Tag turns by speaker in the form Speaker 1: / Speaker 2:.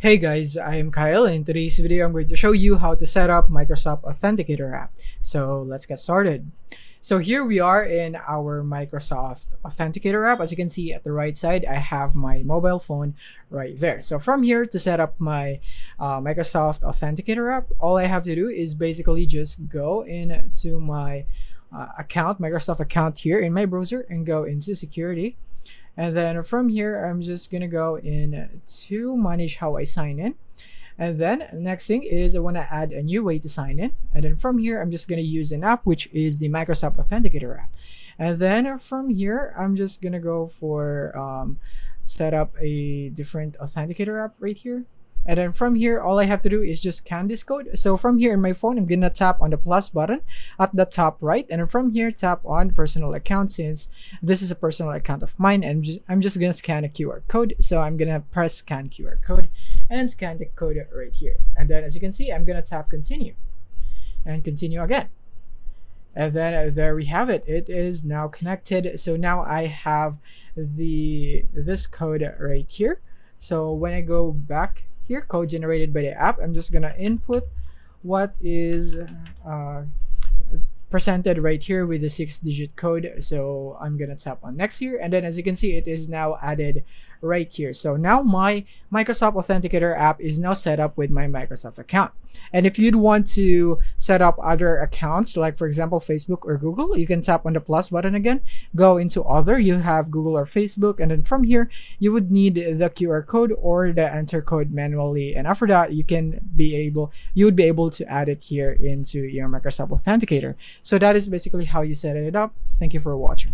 Speaker 1: Hey guys, I am Kyle. In today's video, I'm going to show you how to set up Microsoft Authenticator app. So let's get started. So here we are in our Microsoft Authenticator app. As you can see at the right side, I have my mobile phone right there. So from here to set up my Microsoft Authenticator app, all I have to do is basically just go into my Microsoft account here in my browser and go into security. And then from here, I'm just gonna go in to manage how I sign in. And then next thing is I want to add a new way to sign in. And then from here, I'm just gonna use an app, which is the Microsoft Authenticator app. And then from here, I'm just gonna go for set up a different Authenticator app right here. And then from here, all I have to do is just scan this code. So from here in my phone, I'm gonna tap on the plus button at the top right. And then from here, tap on personal account, since this is a personal account of mine. And I'm just gonna scan a QR code. So I'm gonna press scan QR code and scan the code right here. And then as you can see, I'm gonna tap continue and continue again. And then there we have it. It is now connected. So now I have this code right here. So when I go back here, code generated by the app, I'm just gonna input what is presented right here with the 6-digit code. So I'm gonna tap on next here, and then as you can see, it is now added right here. So now my Microsoft Authenticator app is now set up with my Microsoft account. And if you'd want to set up other accounts, like for example Facebook or Google, you can tap on the plus button again, go into other, you have Google or Facebook, and then from here you would need the QR code or the enter code manually, and after that you would be able to add it here into your Microsoft Authenticator. So that is basically how you set it up. Thank you for watching.